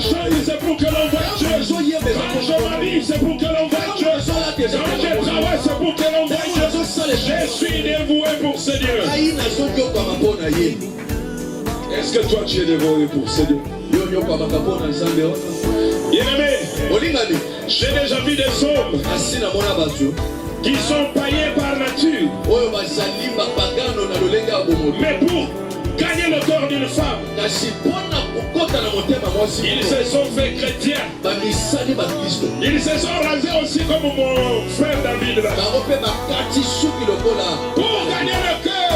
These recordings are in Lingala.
change, c'est pour que l'on voie Dieu. Quand je m'habille, c'est pour que l'on voie Dieu. Quand je travaille, c'est pour que l'on voie Dieu. Je suis dévoué pour ce Dieu. Est-ce que toi tu es dévoué pour ce Dieu? Bien-aimé, j'ai déjà vu des hommes qui sont païens par nature. Mais pour gagner le corps d'une femme, ils se sont fait chrétiens. Ils se sont rasés aussi comme mon frère David. Pour gagner le cœur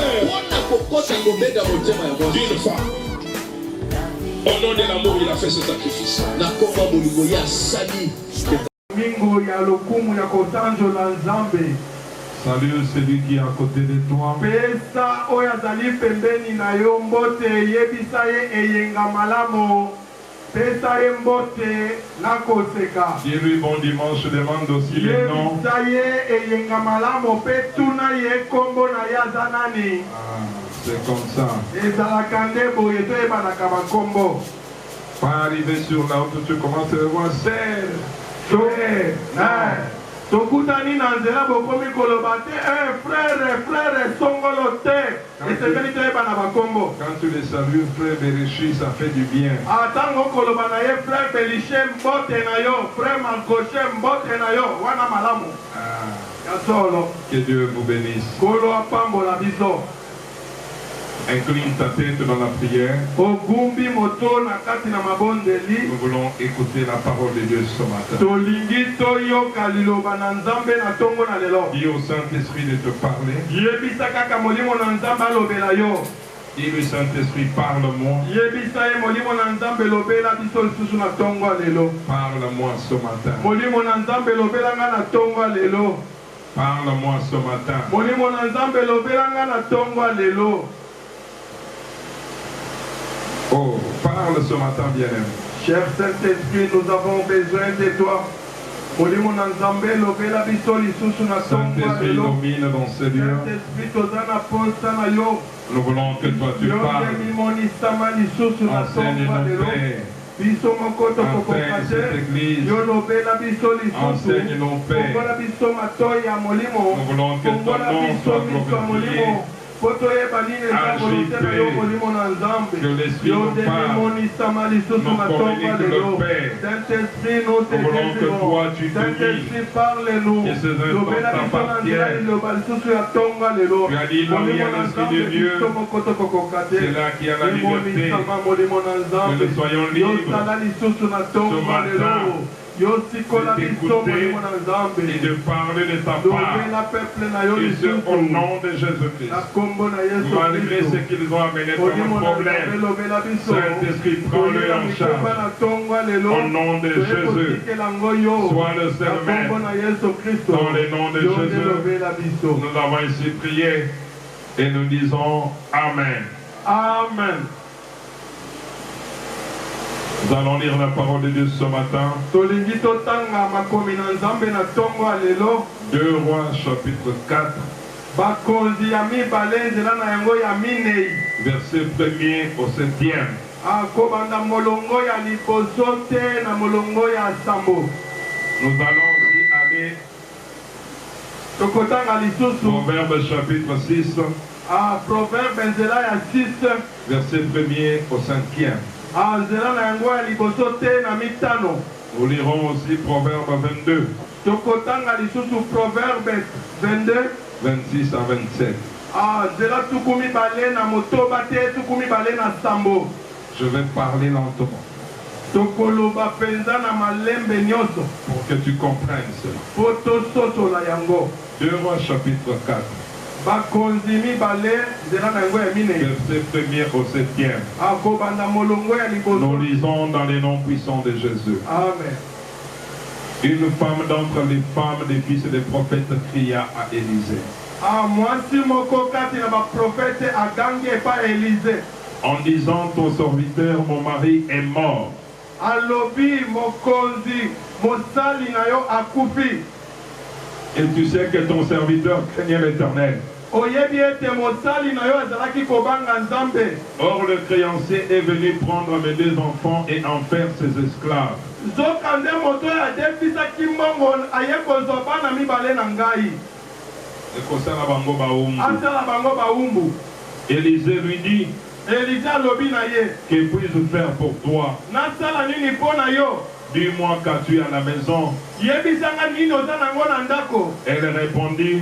d'une femme. Au nom de l'amour, il a fait ce sacrifice. Salut celui qui est à côté de toi. Dis-lui bon dimanche, je demande aussi les noms. C'est comme ça. Pas arriver sur la route, tu commences à le voir. Tokutani na nzela bokomi koloba te frère songolo te esengeli toyeba na bakombo. Quand tu les salues frère Berishi, ça fait du bien. Atango koloba na ye frère Beliche mbote na yo, frère Mankoche mbote na yo, wana malamu ya solo. Que Dieu vous bénisse. Kolo apambola biso. Incline ta tête dans la prière. Nous voulons écouter la parole de Dieu ce matin. Dis au Saint-Esprit de te parler. Dis le Saint-Esprit, parle-moi. Parle-moi ce matin. Parle-moi ce matin. Oh, parle ce matin, bien-aimé. Cher Saint-Esprit, nous avons besoin de toi. Saint-Esprit, domine dans ce lieu. Nous voulons que toi tu parles. Enseigne nos pères. Enseigne cette église. Enseigne nos pères. Nous voulons que ton nom soit glorifié. Agis, Père, que l'Esprit nous parle, nous communique le Père. Nous voulons que toi tu te dises, que ces instants t'appartiennent. Tu as dit, là où il y a l'Esprit de Dieu, c'est là qu'il y a la liberté. Que nous soyons libres ce matin. De t'écouter et de parler de ta part, et ce au nom de Jésus-Christ. Malgré ce qu'ils ont amené comme problème, Saint-Esprit, prends-le en charge. Au nom de Jésus, sois le seul maître. Dans le nom de Jésus, nous avons ici prié et nous disons Amen. Amen. Nous allons lire la parole de Dieu ce matin. 2 Rois chapitre 4. Verset 1er au 7e. Nous allons aussi aller Proverbe chapitre 6. Verset 1er au 5e. Nous lirons aussi Proverbe 22. 26 à 27. Je vais parler lentement pour que tu comprennes cela. 2 Rois chapitre 4. Verset 1er au 7e. Nous lisons dans les noms puissants de Jésus. Amen. Une femme d'entre les femmes des fils des prophètes cria à Élisée. En disant, ton serviteur, mon mari est mort. Et tu sais que ton serviteur craignait l'Éternel. Or le créancier est venu prendre mes 2 enfants et en faire ses esclaves. Élisée lui dit, que puis-je faire pour toi? Dis-moi qu'as-tu à la maison? Elle répondit,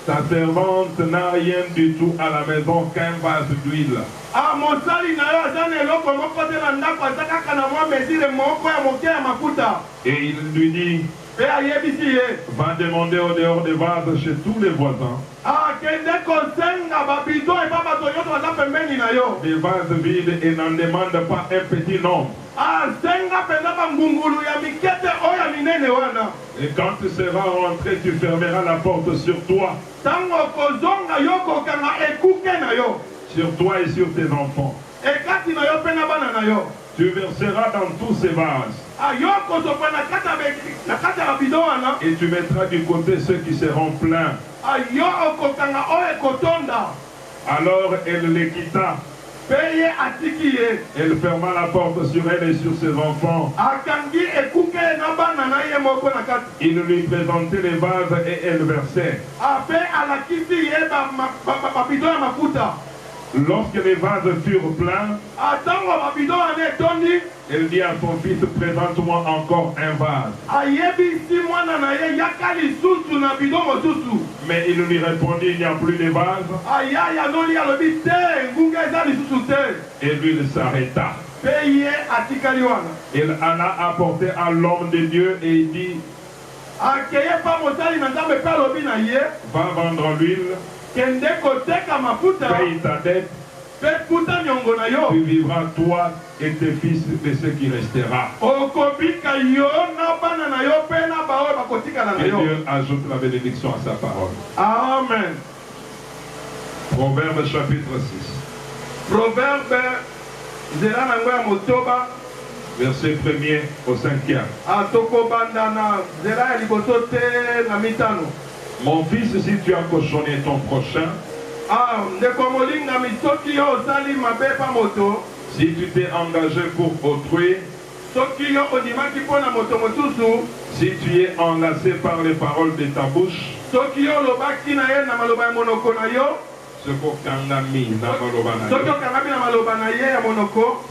ta servante n'a rien du tout à la maison qu'un vase d'huile. Et il lui dit, va demander au dehors des vases chez tous les voisins. Des vases vides et n'en demande pas un petit nombre. Et quand tu seras rentré, tu fermeras la porte sur toi. Sur toi et sur tes enfants. Tu verseras dans tous ces vases. Et tu mettras du côté ceux qui seront pleins. Alors elle les quitta. Elle ferma la porte sur elle et sur ses enfants. Il lui présentait les vases et elle versait. Lorsque les vases furent pleins, elle dit à son fils, présente-moi encore un vase. Mais il lui répondit, il n'y a plus de vase. Et l'huile s'arrêta. Il alla apporter à l'homme de Dieu et il dit, va vendre l'huile, paye ta dette, tu vivras toi et tes fils de ce qui restera. Et Dieu ajoute la bénédiction à sa parole. Amen. Proverbe chapitre 6. Proverbe verset 1er au 5e. Mon fils, si tu as cochonné ton prochain, si tu t'es engagé pour autrui, si tu es enlacé par les paroles de ta bouche,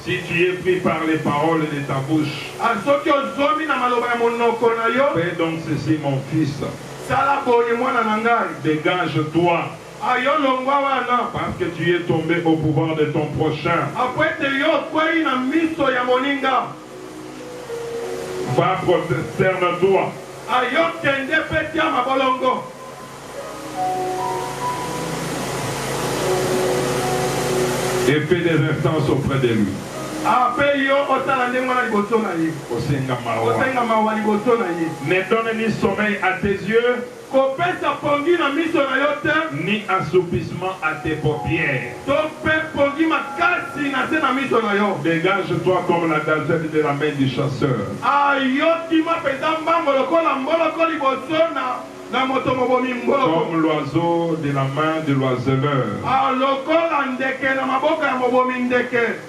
si tu es pris par les paroles de ta bouche, fais donc ceci, mon fils. Dégage-toi. Parce que tu es tombé au pouvoir de ton prochain. Va, prosterne-toi. Et fais des instances auprès de lui. Ne donne ni sommeil à tes yeux, ni assoupissement à tes paupières. Dégage-toi comme la gazelle de la main du chasseur. Comme l'oiseau de la main de l'oiseleur.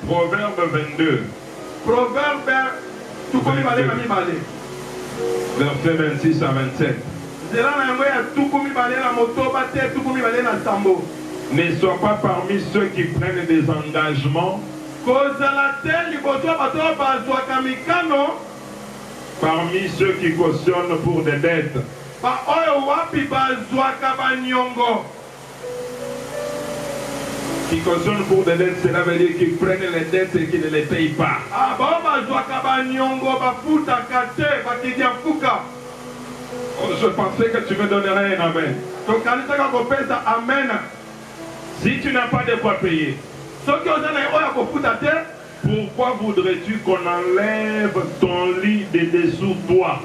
Proverbe 22. Verset 26 à 27. Ne sois pas parmi ceux qui prennent des engagements, parmi ceux qui cautionnent pour des dettes, qui cautionnent pour des dettes, cela veut dire qu'ils prennent les dettes et qu'ils ne les payent pas. Je pensais que tu me donnerais un amen. Si tu n'as pas de quoi payer, pourquoi voudrais-tu qu'on enlève ton lit de dessous toi?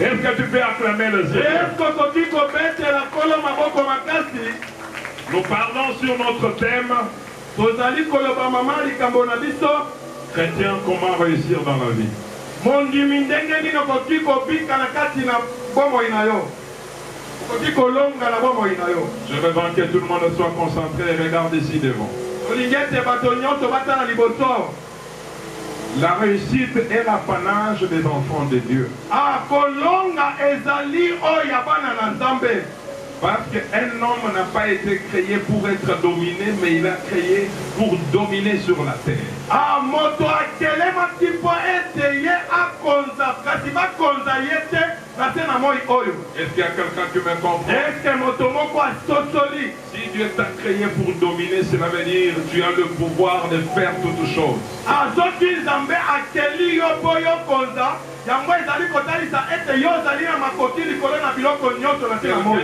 Est-ce que tu peux acclamer le Seigneur? Nous parlons sur notre thème. Chrétien, comment réussir dans la vie? mondimi ndenge nini okoki kobika na kati na bomoi na yo, okoki kolonga na bomoi na yo. Je veux vraiment que tout le monde soit concentré et regarde ici devant. olingi ete bato nyonso batala liboso. La réussite est l'apanage des enfants de Dieu. Kolonga ezali oyo bana na Nzambe. Parce qu'un homme n'a pas été créé pour être dominé, mais il a créé pour dominer sur la terre. Moto akelema tipo ete ye akonza kasi bakonza yete na moi oyo. Est-ce qu'il y a quelqu'un qui me comprend? Est-ce que moto moko asosoli? Si Dieu t'a créé pour dominer, cela veut dire que tu as le pouvoir de faire toutes choses. Soki Nzambe akeli yo boyo konza. Quelqu'un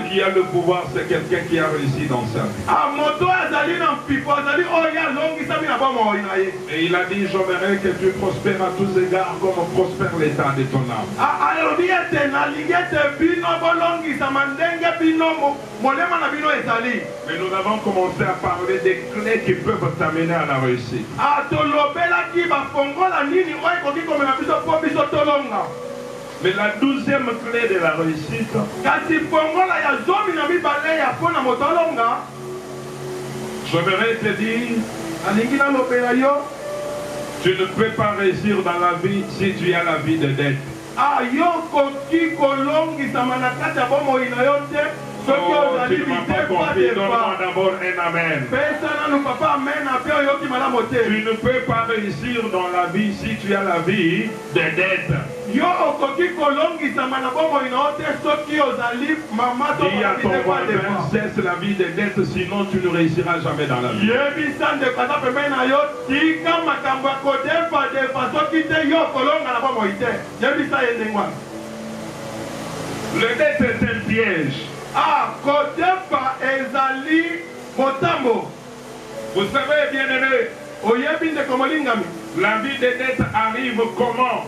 qui a le pouvoir, c'est quelqu'un qui a réussi dans sa vie. Et il a dit, j'aimerais que tu prospères à tous égards comme prospère l'état de ton âme. Mais nous avons commencé à parler des clés qui peuvent t'amener à la réussite. Mais la 12e clé de la réussite, j'aimerais te dire, tu ne peux pas réussir dans la vie si tu as la vie de dette. Oh, tu ne m'as pas compris, donne-moi d'abord un amen. Tu ne peux pas réussir dans la vie si tu as la vie de dette. Il y a ton voisin, cesse la vie de dette, sinon tu ne réussiras jamais dans la vie. Le dette est un piège. Vous savez, bien-aimé, la vie de dette arrive comment?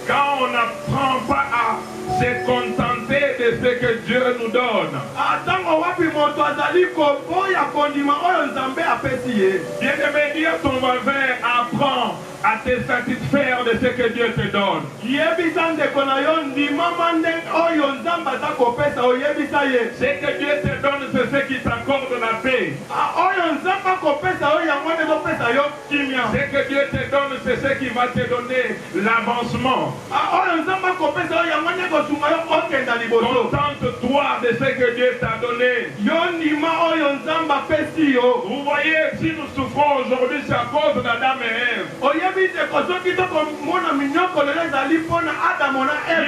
Quand on n'apprend pas à se contenter de ce que Dieu nous donne. Bien-aimé, dis à ton voisin, apprends à te satisfaire de ce que Dieu te donne. Ce que Dieu te donne, c'est ce qui t'accorde la paix. Ce que Dieu te donne, c'est ce qui va te donner l'avancement. Contente-toi de ce que Dieu t'a donné. Vous voyez, si nous souffrons aujourd'hui, c'est à cause d'Adam et Ève. Il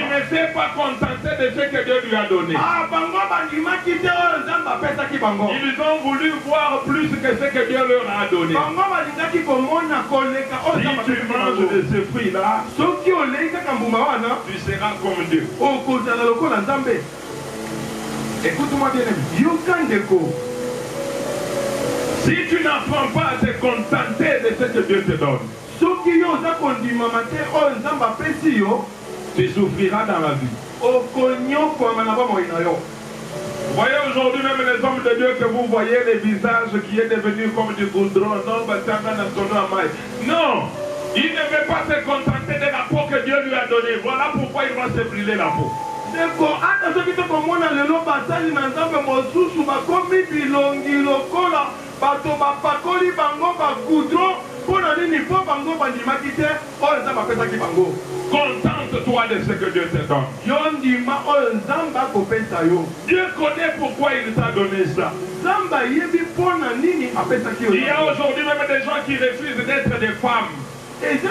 ne s'est pas contenté de ce que Dieu lui a donné. Ils ont voulu voir plus que ce que Dieu leur a donné. Si tu manges de ce fruit-là, tu seras comme Dieu. Écoute-moi bien, si tu n'apprends pas à te contenter de ce que Dieu te donne, tu souffriras dans la vie. Voyez aujourd'hui même les hommes de Dieu que vous voyez, les visages qui est devenu comme du goudron. Non, il ne veut pas se contenter de la peau que Dieu lui a donnée. Voilà pourquoi il va se brûler la peau. Contente-toi de ce que Dieu te donne. Dieu connaît pourquoi il t'a donné ça. Il y a aujourd'hui même des gens qui refusent d'être des femmes. Il y a des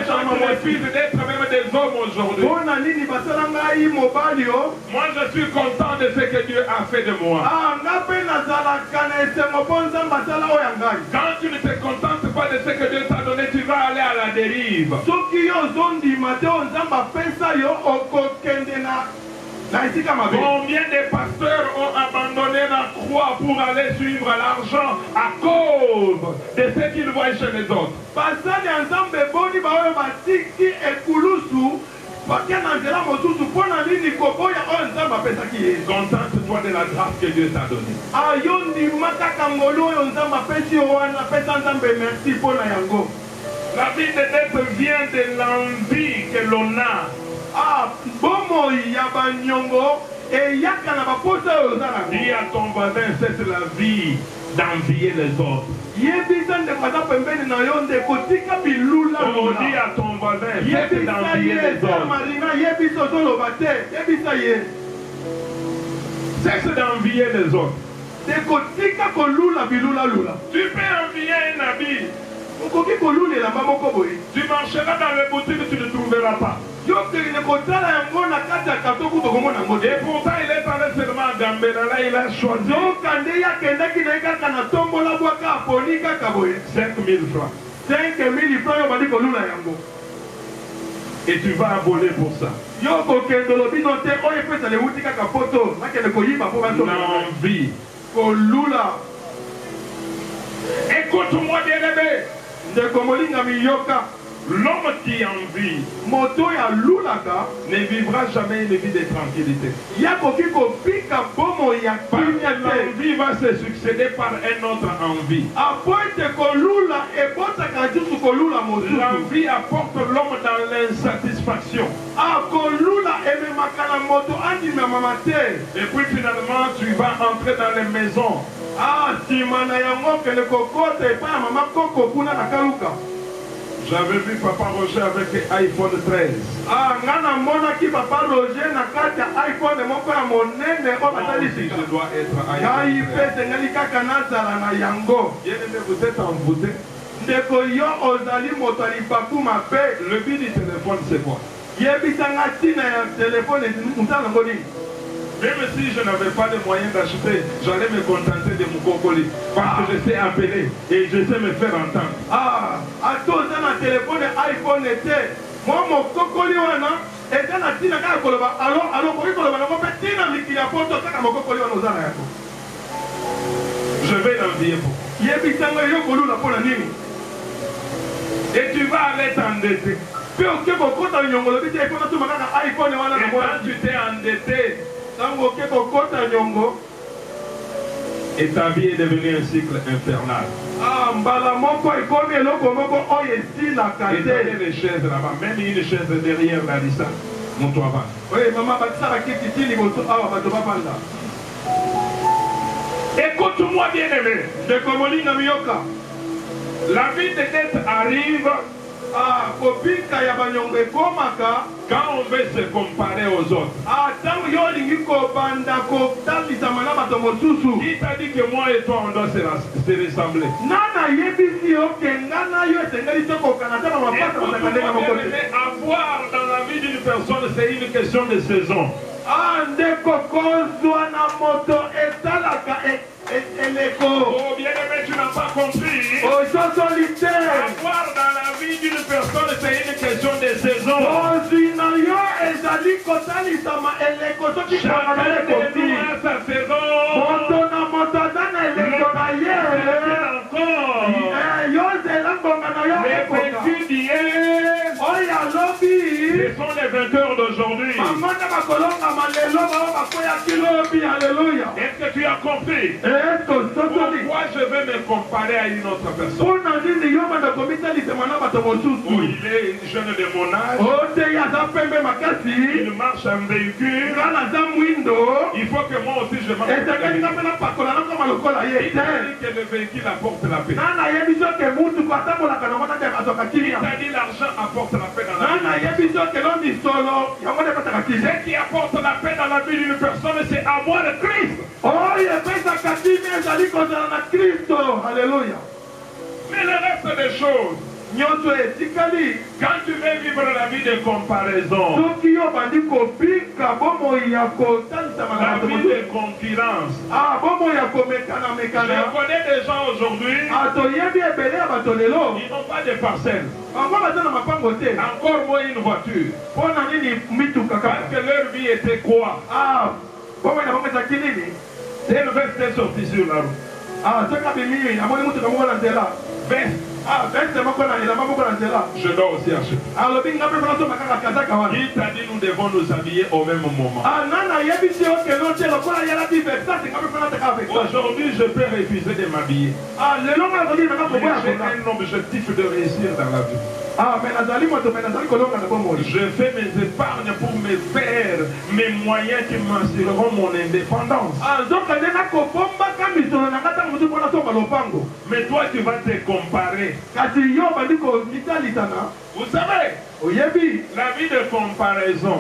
gens qui refusent d'être même des hommes aujourd'hui. Moi je suis content de ce que Dieu a fait de moi. Quand tu ne te contentes pas de ce que Dieu t'a donné, tu vas aller à la dérive. Combien de pasteurs ont abandonné la croix pour aller suivre l'argent à cause de ce qu'ils voient chez les autres? Contente-toi de la grâce que Dieu t'a donnée. La vie de dette vient de l'envie que l'on a. Dis à ton voisin, c'est la vie d'envier les autres. On dit à ton voisin, c'est d'envier les autres. Cesse d'envier les autres. Tu peux envier un habit. Tu marcheras dans les boutiques, tu ne trouveras pas. Et pourtant, il est allé seulement à Gambela, là il a choisi 5 000 francs. Et tu vas voler pour ça. L'envie. Écoute-moi, bien-aimé. L'homme qui envie ne vivra jamais une vie de tranquillité. L'envie va se succéder par un autre envie. L'envie apporte l'homme dans l'insatisfaction. Et puis finalement, tu vas entrer dans les maisons. J'avais vu Papa Roger avec iPhone 13. Je dois être bien-aimé, vous êtes envoûté. Le but du téléphone, c'est quoi? Même si je n'avais pas de moyens d'acheter, j'allais me contenter de mon cocoli. Parce que je sais appeler et je sais me faire entendre. Je vais l'envier pour. Et tu vas aller t'endetter. Et quand tu t'es endetté, et ta vie est devenue un cycle infernal. Et les chaises là-bas, même une chaise derrière la lissa, mon toit va. Écoute-moi, bien-aimé. La vie de dette arrive. Quand on veut se comparer aux autres. Qui t'a dit que moi et toi on doit se ressembler? Avoir dans la vie d'une personne, c'est une question de saison. Oh bien-aimé, tu n'as pas compris. Avoir dans la vie d'une personne, c'est une question de saison. Chacun de nous a sa saison. Les vaincus d'hier, ce sont les vainqueurs d'aujourd'hui. Est-ce que tu as compris? Pourquoi je vais me comparer à une autre personne? Oh, il est jeune de mon âge. Il marche en véhicule. Il faut que moi aussi je marche. Il t'a dit que le véhicule apporte la paix. Il t'a dit l'argent apporte la paix dans la vie. Ce qui apporte la paix dans la vie d'une personne, c'est avoir le Christ. Mais le reste des choses, quand tu veux vivre la vie de comparaison, la vie de concurrence, je connais des gens aujourd'hui, ils n'ont pas de parcelles, encore moins une voiture, parce que leur vie était quoi? C'est une veste sortie sur la route. Veste. Je dois aussi acheter. Qui t'a dit nous devons nous habiller au même moment? Aujourd'hui, je peux refuser de m'habiller. J'ai un objectif de réussir dans la vie. Je fais mes épargnes pour me faire mes moyens qui m'assureront mon indépendance. Mais toi, tu vas te comparer. Vous savez, la vie de comparaison,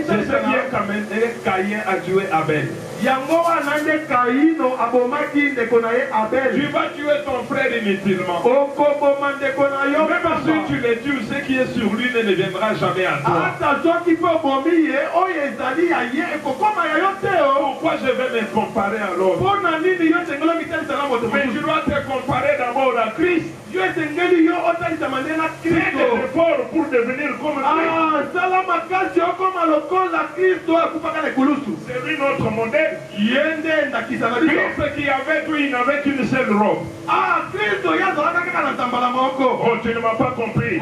c'est ce qui est quand même Caïn a tué Abel. Tu vas tuer ton frère inutilement. Même si tu le tues, ce qui est sur lui ne viendra jamais à toi. Pourquoi je vais me comparer à l'autre? Mais tu dois te comparer d'abord à Christ. Fais des efforts pour devenir comme Christ. C'est lui notre modèle. Christ qui avait tout, il n'avait qu'une seule robe. Oh, tu ne m'as pas compris.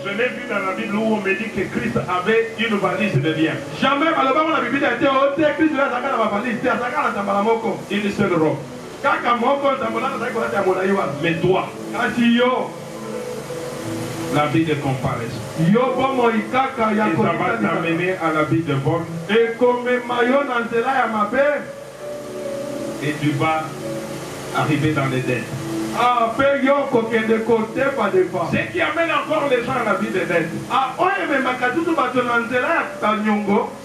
Je l'ai vu dans la Bible où on me dit que Christ avait une valise de biens. Jamais une seule robe. Mais toi, la vie de comparaison. Et ça va t'amener à la vie de vol. Et tu vas arriver dans les dettes. Ce qui amène encore les gens à la vie de dette,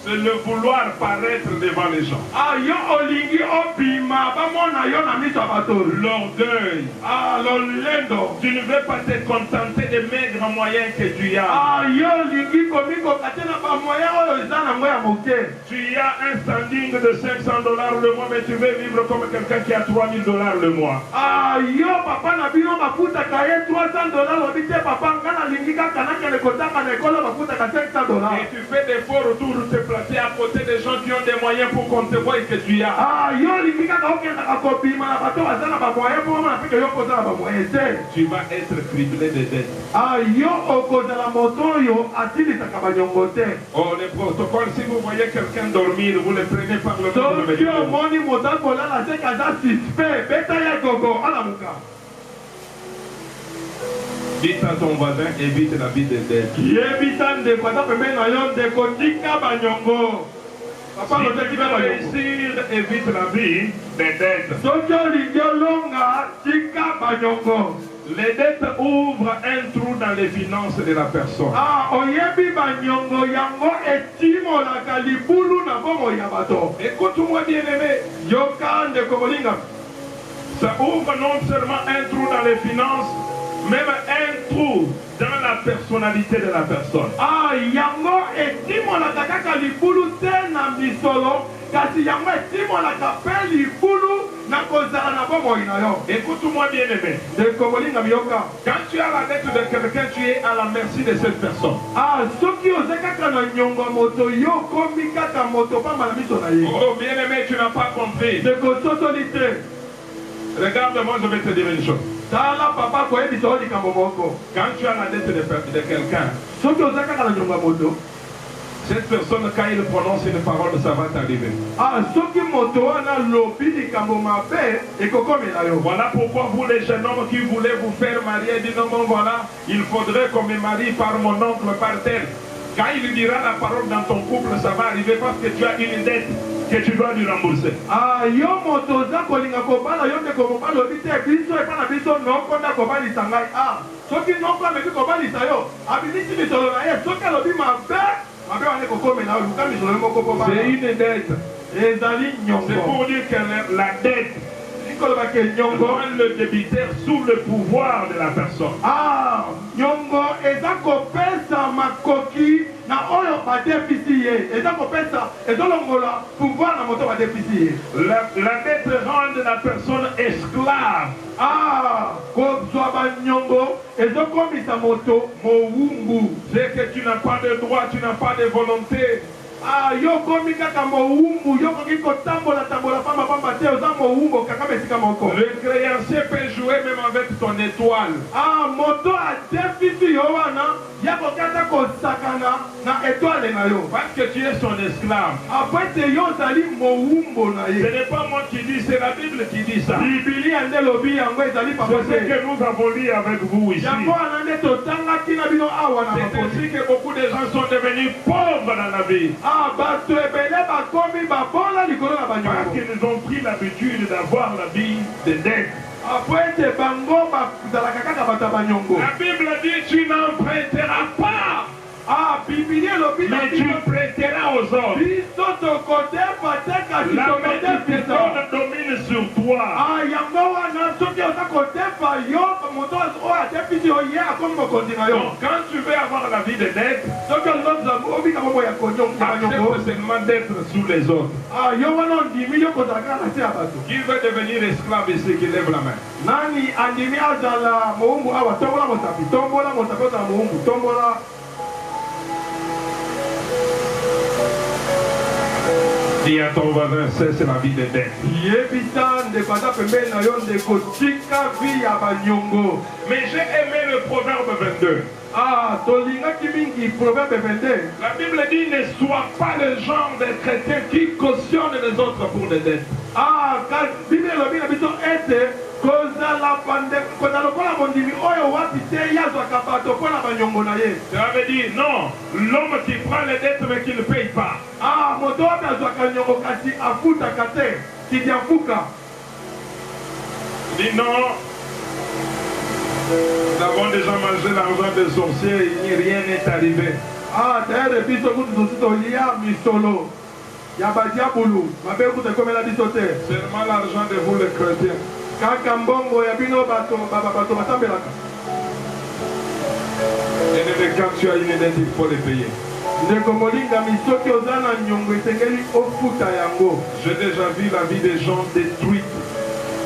c'est le vouloir paraître devant les gens. L'orgueil. Tu ne veux pas te contenter des maigres moyens que tu as. Tu as un standing de $500 le mois, mais tu veux vivre comme quelqu'un qui a $3000 le mois. Papa na bino mafuta kaye $300 obite papa ngana lingika kanaka le kotaka na école mafuta ka $500. Et tu fais des efforts autour de te placer à côté des gens qui ont des moyens pour qu'on te voie que tu as. Yo lingika ka okenda ka kopima na bato bazana ba moyen pour na peke yo kozala ba moyen te. Tu vas être criblé de dettes. Yo okozala moto yo atilisa ka banyongo te. Oh, les protocoles, si vous voyez quelqu'un dormir, vous le prenez par le nom de médecin. Moni moto kolala se kaza suspect beta ya gogo ala muka. Dites à ton voisin, évite la vie de dette. Si tu veux réussir, évite la vie des dettes. Les dettes ouvrent un trou dans les finances de la personne. Écoute-moi bien aimé. Ça ouvre non seulement un trou dans les finances, même un trou dans la personnalité de la personne. Écoute-moi bien aimé. Quand tu as la dette de quelqu'un, tu es à la merci de cette personne. Oh bien aimé, tu n'as pas compris. Regarde-moi, je vais te dire une chose. Quand tu as la dette de quelqu'un, cette personne, quand il prononce une parole, ça va t'arriver. Voilà pourquoi vous les jeunes hommes qui voulez vous faire marier, disent non, voilà, il faudrait qu'on me marie par mon oncle, par tel. Quand il dira la parole dans ton couple, ça va arriver parce que tu as une dette que tu dois lui rembourser. C'est une dette. C'est pour dire que la dette rend le débiteur sous le pouvoir de la personne. La dette rend la personne esclave. C'est que tu n'as pas de droit, tu n'as pas de volonté. Ah, yo komi kaka moumbu, yo koki kotambola tambola pamba pamba te oza moumbu kaka mesika moko. Le créancier peut jouer même avec ton étoile. Ah, moto a déficit yo wana, ya kokata kosakana na étoile na yo. Parce que tu es son esclave. Après te yo zali moumbu na Ce ye. n'est pas moi qui dis, c'est la Bible qui dit ça. Bibili ande lobi yango ezali C'est ce papote. que nous avons lu avec vous ici. Yango anande totanga kina bino awa na C'est papote. ainsi que beaucoup de gens sont devenus pauvres dans la vie. Ah, bato ebele bakomi babola likolo na Parce banyango. qu'ils ont pris l'habitude d'avoir la vie de dette. Après te bango bazalaka kaka bato ya banyongo. La Bible dit tu n'emprunteras pas, Ah, bibili elobi na mais tu bino. prêteras aux hommes. Biso tokodefa te kasi La tokodefisa. bénédiction domine sur toi. Ah, yango wana soki oza kodefa yo moto oyo adefisi yo ye akomi mokonzi na yo. Donc quand tu veux avoir la vie de dette, Soki obika momo ya banyongo. accepte seulement d'être sous les autres. Ah, yo wana ondimi yo kozala kaka na se ya bato. Qui veut devenir esclave ici, qui lève la main. Nani andimi azala moumbu awa tombola motapi ozala moumbu tombola. Dis à ton voisin, c'est la vie de dette. Yebisa ndeko aza pembeni na yo ndeko tika vi ya banyongo. Mais j'ai aimé le proverbe 22. Ah, tolingaki mingi proverbe 22. La Bible dit, ne sois pas le genre de chrétien qui cautionne les autres pour des dettes. Ah, Bible elobi na biso ete kozala lokola mondimi oyo wapi te yazwaka bato mpo na banyongo na ye. Ça veut dire, non, l'homme qui prend les dettes mais qui ne paye pas. Ah, moto wapi azwaka nyongo kasi afutaka te kidi afuka. Dis non, nous avons déjà mangé l'argent des sorciers et rien n'est arrivé. Ah, tayari biso kutu tosi tolia misolo ya badiabulu mabe kutu ekomela biso te. Seulement l'argent de vous les chrétiens. Kaka mbongo ya bino bato basambelaka. Et quand tu as une dette, il faut les payer. Ndeko molingami soki oza na nyongo esengeli ofuta yango. J'ai déjà vu la vie des gens détruite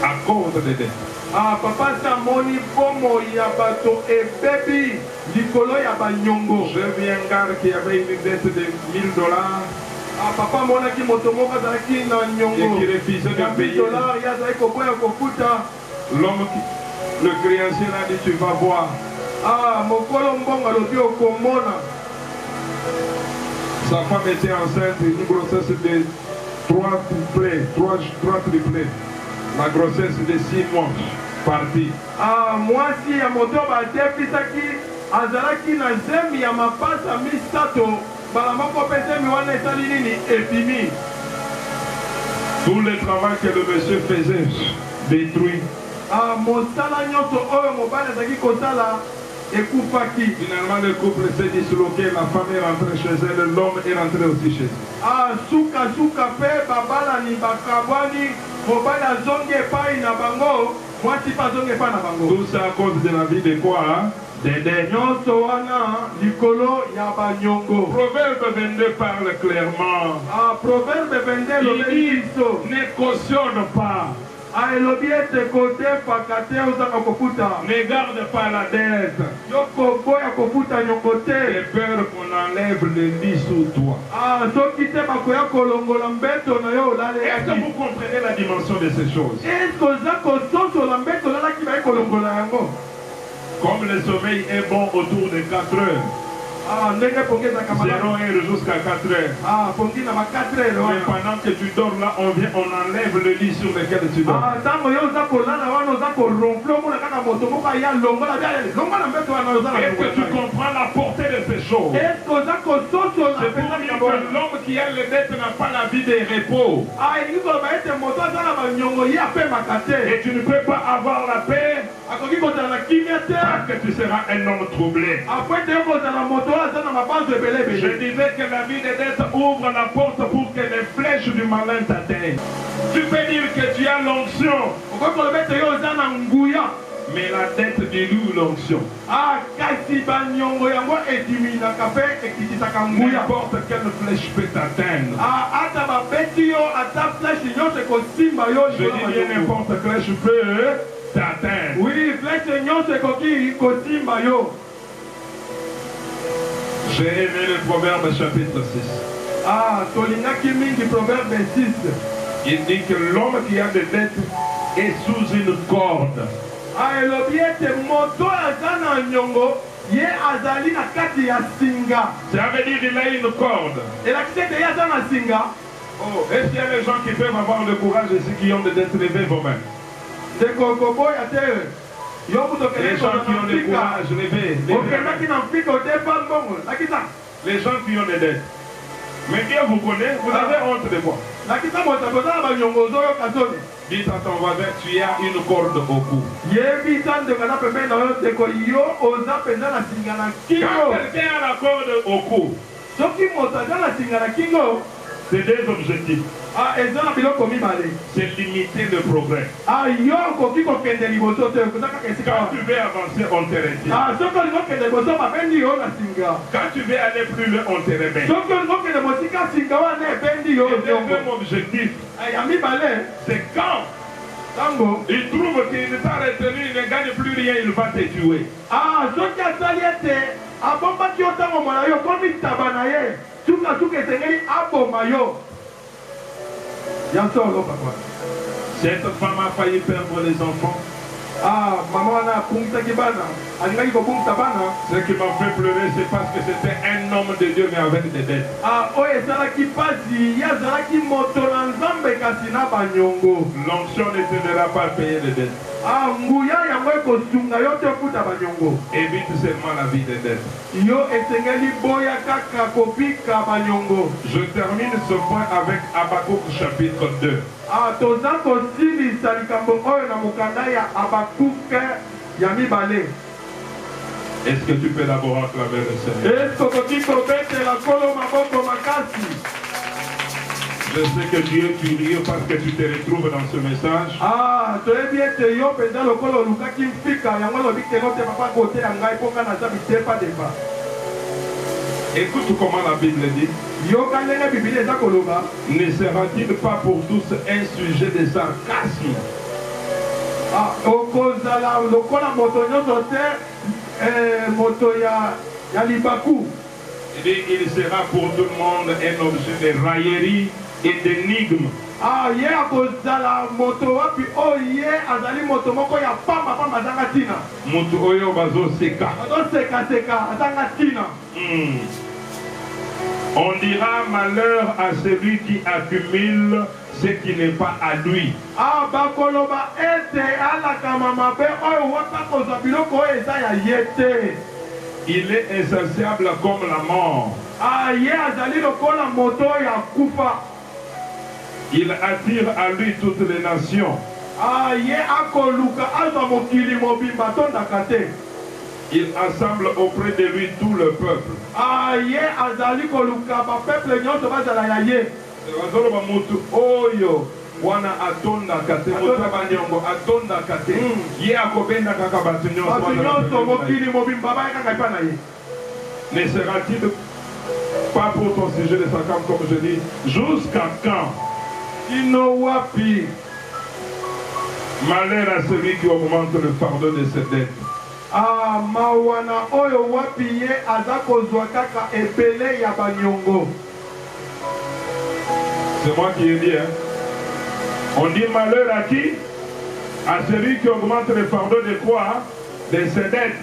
à cause des dettes. Ah, papa samoni bomo ya bato ebebi likolo ya banyongo. J'ai vu un gars qui avait une dette de $1000. Ah, papa monaki moto moko azalaki na nyongo. Et qui refusait de payer. $1000 ya azalaki koboya kofuta. L'homme, le créancier a dit, tu vas voir. Ah, mokolo mbongo alobi okomona. Sa femme était enceinte, une grossesse de 3 triplés. La grossesse de 6 mois, partie. Ah, mwasi ya moto badefisaki azalaki na zemi ya mapasa misato. Bala moko pe zemi wana esali nini epimi. Tout le travail que le monsieur faisait, détruit. Ah, mosala nyonso oyo mobali azalaki kosala ekufaki. Finalement, le couple s'est disloqué, la femme est rentrée chez elle, l'homme est rentré aussi chez elle. Ah, suka pe babalani bakabwani mobali azongi epai na bango mwasi mpe azongi epai na bango. Tout ça à cause de la vie de quoi, hein? Des dettes. Nyonso wana likolo ya banyongo. Proverbe 22 parle clairement. Ah, proverbe 22 Il lobeli dit, biso. ne cautionne pas. Ah, elobi ete kodefaka te ozanga kofuta. Ne garde pas la dette. Yo koboya kofuta nyongo J'ai te. peur qu'on enlève le lit sous toi. Ah, soki te bakoya kolongola mbeto na yo Est-ce que olalelaki. vous comprenez la dimension de ces choses? Est-ce oza kososola mbeto olalaki baye kolongola yango? Comme le sommeil est bon autour de 4 heures, Ah, ndenge pongi ezaka 0 malamu. heure jusqu'à 4 heures. Ah, pongi na ba 4 heures Mais wana. pendant que tu dors là, on enlève le lit sur lequel tu dors. Ah, ntango yo oza kolala wana oza koromple omona kaka moto moko aya longola bia longola mbeto wana oza na Est-ce que tu longola. comprends la portée de ces choses? Est-ce que oza kososola C'est pour mpenza dire likambo que wana? l'homme qui a les dettes n'a pas la vie de repos. Ah, elingi koloba ete moto aza na banyongo ye apemaka te. Et tu ne peux pas avoir la paix Akoki kozala na kimia te. parce que tu seras un homme troublé. Après te kozala moto oyo aza na mabanzo ebele Je ebele. disais que la vie des dettes ouvre la porte pour que les flèches du malin t'atteignent. Tu peux dire que tu as l'onction, Okoki koloba ete yo oza na nguya. mais la dette dilue l'onction. Ah, kasi banyongo yango ediminaka mpe ekitisaka nguya. N'importe quelle flèche peut t'atteindre. Ah, ata babeti yo ata flèche nyonso ekosimba yo Je likolo dis ya bien banyongo. n'importe quelle flèche peut t'atteindre. Oui, flèche nyonso ekoki kosimba yo. J'ai aimé le Proverbe chapitre 6. Ah, tolingaki mingi proverbe 26. Il dit que l'homme qui a des dettes est sous une corde. Ah, elobi ete moto aza na nyongo ye azali na kati ya singa. Ça veut dire qu'il a une corde. Elakisi ete ye aza na singa. Oh, est-ce qu'il y a des gens qui peuvent avoir le courage et ceux qui ont des dettes, levez vos mains. Dekokoboya te. Yo Les gens qui ont le courage, levez. Okendaki na mfika otepa mbongo. Lakisa. Les gens qui ont des dettes. Mais Dieu vous connaît, vous avez honte de quoi? Lakisa motakoza ba nyongo zoyo kasoni. Dites à ton voisin, tu as une corde au cou. Quand quelqu'un a la corde au cou, c'est deux objectifs. C'est limiter le progrès. Quand tu veux avancer, on te retire. Quand tu veux aller plus loin, on te remet. Le deuxième objectif, c'est quand il trouve qu'il ne t'a retenu, il ne gagne plus rien, il va te tuer. Cette femme a failli perdre les enfants. Ce qui m'a fait pleurer, c'est parce que c'était un homme de Dieu, mais avec des dettes. L'onction ne t'aidera pas à payer les dettes. Évite seulement la vie des dettes. Je termine ce point avec Habakkuk chapitre 2. Est-ce que tu peux d'abord acclamer le Seigneur? Je sais que Dieu est curieux parce que tu te retrouves dans ce message. Écoute comment la Bible dit. Ne sera-t-il pas pour tous un sujet de sarcasme? Il sera pour tout le monde un objet de raillerie et d'énigme. Moto oyo bazo seka. On dira malheur à celui qui accumule ce qui n'est pas à lui. Il est insatiable comme la mort. Il attire à lui toutes les nations. Il assemble auprès de lui tout le peuple. Wana atonda kate moto banyongo atonda kate ye akobenda kaka batunyo ne sera-t-il pas pour ton sujet de sakam comme je dis jusqu'à quand malheur à celui qui augmente le fardeau de ses dettes. C'est moi qui ai dit, hein. On dit malheur à qui? À celui qui augmente le fardeau de quoi? De ses dettes.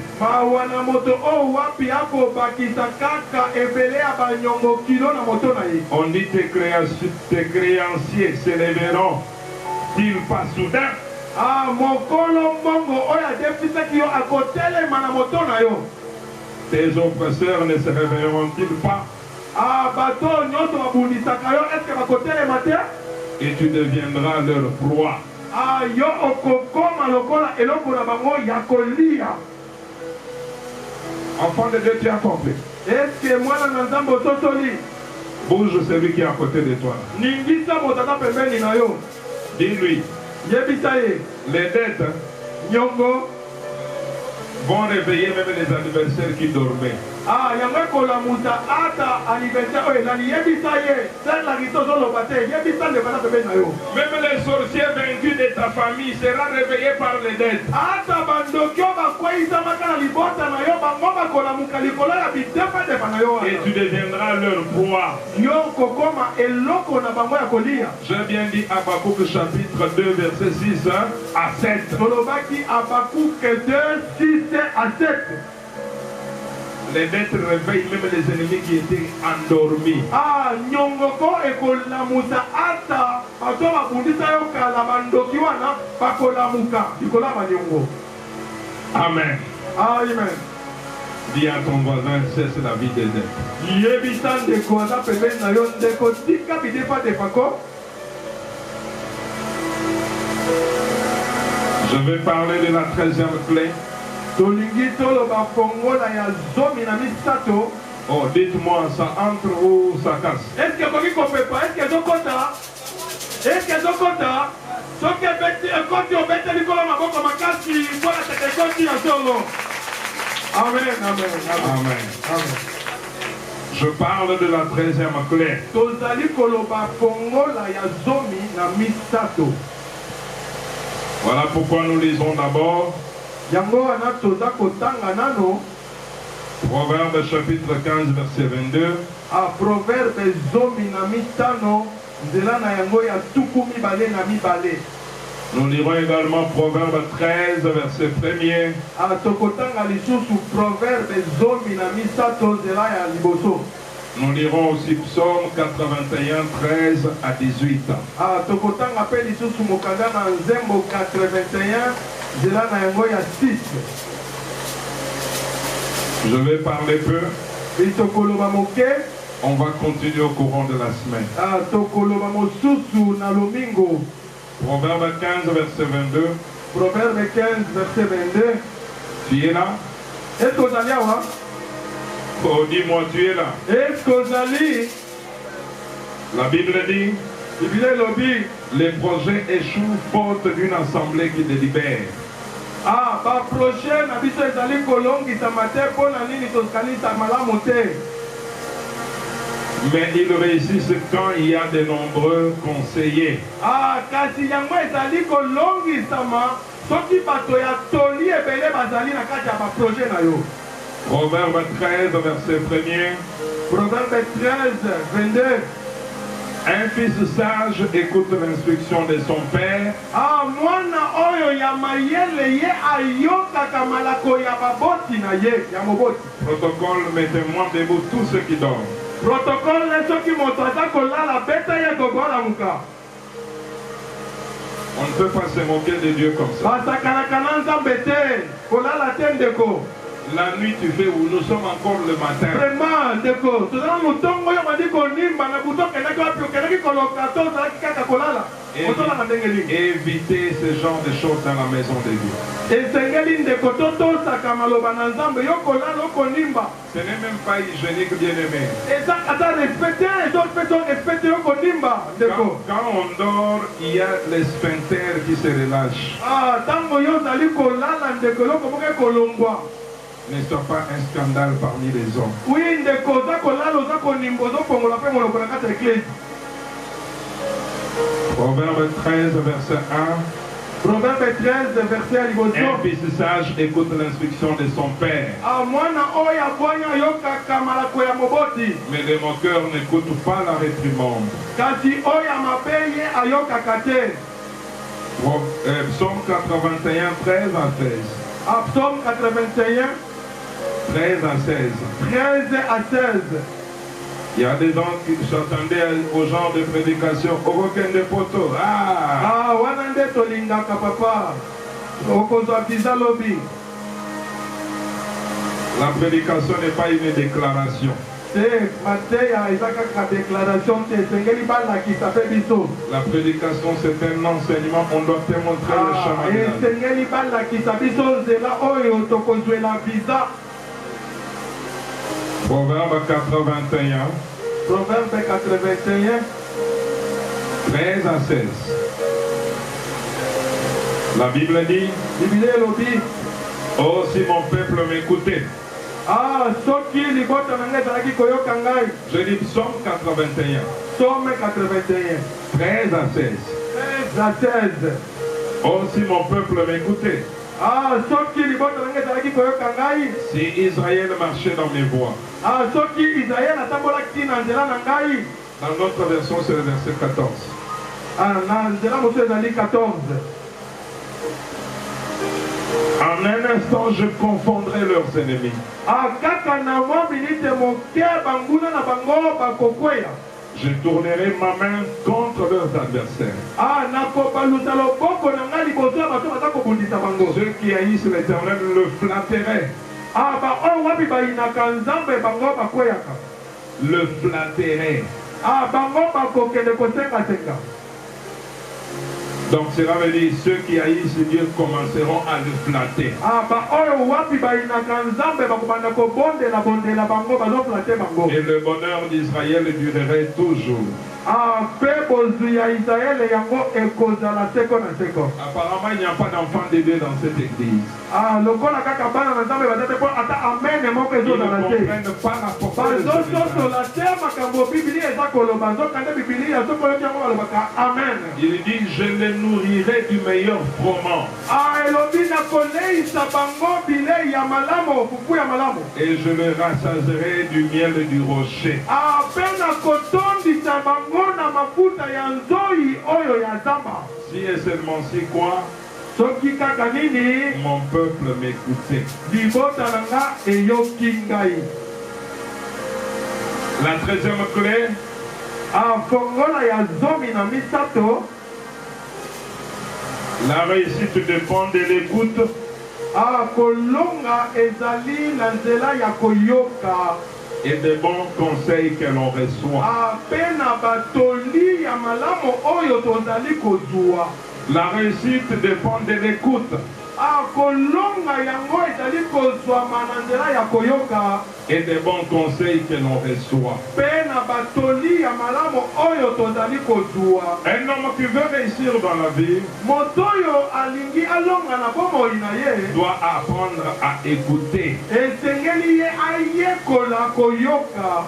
On dit tes créanciers s'élèveront-ils pas soudain? Tes oppresseurs ne se réveilleront-ils pas? Et tu deviendras leur proie. Enfant de Dieu, tu as compris. Bouge celui qui est à côté de toi. Dis-lui, les dettes vont réveiller même les adversaires qui dormaient. Ah, yango kolamusa ata anniversaire oyo nani yebisa ye c'est la rito zoloba te yebisa nde bana bebe na yo. Même les sorciers vaincus de ta famille seront réveillés par les dettes. Ata bandokyo bakweisamaka na libota na yo bango bakolamuka likolo ya bitepa nde bana yo. Et tu deviendras leur proie. Yo kokoma eloko na bango ya kolia. J'ai bien dit Habakkuk chapitre 2 verset 6 à 7. Tolobaki Habakkuk 2, 6 à 7. Les dettes réveillent même les ennemis qui étaient endormis. Ah, nyongoko ekolamusa ata bato babundisa yo kala bandoki wana bakolamuka likolo ya banyongo. Amen. Amen. Dis à ton voisin, cesse la vie des dettes. Yebisa ndeko aza pembeni na yo ndeko tika bidefa defako. Je vais parler de la 13e clé. Tolingi toloba fongola ya zomi na misato. Oh, dites-moi, ça entre ou ça casse? Est-ce que koki kopepa? Est-ce que zokota? Est-ce que zokota? Soki ebeti ekoti obete likolo maboko makasi mpona tete ekoti ya solo. Amen, amen, amen. Amen. Amen. Je parle de la 13e clé. Tozali koloba fongola ya zomi na misato. Voilà pourquoi nous lisons d'abord Yango wana toza kotanga nano. Proverbe chapitre 15 verset 22. A proverbe zomi na mitano nzela na yango ya tuku mibale na mibale. Nous lirons également Proverbe 13 verset 1er. A tokotanga lisusu proverbe zomi na misato nzela ya liboso. Nous lirons aussi Psaume 81 13 à 18. A tokotanga pe lisusu mokanda na nzembo 81 nzela na yango ya 6. Je vais parler peu. Itokoloba moke. On va continuer au courant de la semaine. A tokoloba mosusu na lomingo. Proverbe 15 verset 22. Proverbe 15 verset 22. Tu es là? Est-ce que vous allez avoir? Oh, dis-moi, tu es là. Est-ce que vous allez? La Bible dit, les projets échouent faute d'une assemblée qui délibère. Ah, ba prochaine abiso ezali kolongisa mate pona nini tokanisa malamu te. Mais ils réussissent quand il y a de nombreux conseillers. Ah, kasi yango ezali kolongisama soki bato ya toli ebele bazali na kati ya ba projet na yo. Proverbe 13 verset 1er. Proverbe 13 22. Un fils sage écoute l'instruction de son père. Ah, mwana oyo ya mayele ye ayokaka malako ya baboti na ye ya moboti. Protocole, mettez-moi debout tous ceux qui dorment. Protocole soki moto aza kolala beta ye kobola muka. On ne peut pas se moquer de Dieu comme ça. Basakanaka na nzambe te kolala te ndeko. La nuit tu fais où nous sommes encore le matin. Vraiment ndeko tozala motongo yo bandi konimba na buto kenaki wapi okenaki koloka to ozalaki kaka kolala. Otolaka ndenge nini. Évitez ce genre de choses dans la maison de Dieu. Esengeli ndeko totosaka maloba na nzambe yo kolala okonimba. Ce n'est même pas hygiénique, bien-aimé. Eza ata respecte respecte yo konimba ndeko. Quand on dort, il y a les sphincters qui se relâchent. Ah, tango yo ozali kolala ndeko eloko moko ekolongwa. Ne soit pas un scandale parmi les hommes. Oui, ndeko oza kolala oza konimba ozopongola mpe moloko na kati ya eklesi. Proverbe 13 verset 1. Proverbe 13 verset à liboso. Un fils sage écoute l'instruction de son père. Ah, mwana oya bwanya yokaka malako ya moboti. Mais le moqueur n'écoute pas la réprimande. Kasi oya mabe ye ayokaka te. Psaume 81 13 à 16. Ah, Psaume 81 13 à 16. 13 à 16. Il y a des gens qui s'attendaient au genre de prédication. Aucun de poteau. Ah, wana nde tolingaka papa. Okozwa visa lobby. La prédication n'est pas une déclaration. C'est Mateya ezaka déclaration te sengeli balakisa pe biso. La prédication c'est un enseignement, on doit te montrer le chemin. Et sengeli balakisa biso nzela oyo tokozwela visa. Proverbe 81. Proverbe 81. 13 à 16. La Bible dit, Bible lobby. oh si mon peuple m'écoutait, Ah, soki libota na ngai ezalaki koyoka ngai. Je lis Psaume 81. Psaume 81. 13 à 16. 13 à 16. Oh, si mon peuple m'écoutait, Ah, soki libota na ngai ezalaki koyoka ngai. si Israël marchait dans mes voies. Ah, soki Israël atambolaki na nzela na ngai. Dans notre version, c'est le verset 14. Ah, na nzela mosusu ezali 14. En un instant, je confondrai leurs ennemis. Ah, kaka na mwa minute moke banguna na bango bakokweya. Je tournerai ma main contre leurs adversaires. Ah, nakobalusa loboko na ngai liboso ya bato baza kobundisa bango. Ceux qui haïssent l'Éternel le flatteraient. Ah, baoyo wapi bayinaka nzambe bango bakweyaka. Le flatteraient. Ah, bango bakokende kosengasenga. Donc cela veut dire ceux qui haïssent Dieu commenceront à le flatter. Ah, baoyo wapi bayinaka nzambe bakobanda kobondela bondela bango bazoflate bango. Et le bonheur d'Israël durerait toujours. Ah, pe bozwi ya Israele yango ekozala seko na seko. Apparemment, il n'y a pas d'enfant de Dieu dans cette église. Ah, lokola kaka bana na nzambe bazate po ata amen moko Ils ne ezozala te. comprennent pas la portée de ce message. bazososola te makambo bibilia eza koloba nzokande bibilia soko yoki yango balobaka amen. Il dit, je les nourrirai du meilleur froment. Ah, elobi nakoleisa bango bilei ya malamu fufu ya malamu. Et je les rassasierai du miel du rocher. Ah, pe nakotondisa bango na mafuta ya nzoi oyo ya zamba. Si et seulement si quoi, Soki kaka nini mon peuple m'écoutait. libota na nga eyoki ngai. La 13e clé, Ah, fongola ya zomi na misato. la réussite dépend de l'écoute. Ah, kolonga ezali na nzela ya koyoka. Et des bons conseils que l'on reçoit. Ah, pe na batoli ya malamu oyo tozali kozwa. La réussite dépend de l'écoute. Ah, kolonga yango ezali kozwama na nzela ya koyoka. Et des bons conseils que l'on reçoit. Pe na batoli ya malamu oyo tozali kozwa. Un homme qui veut réussir dans la vie Moto oyo alingi alonga na bomoi na ye. doit apprendre à écouter. Esengeli ye ayekola koyoka.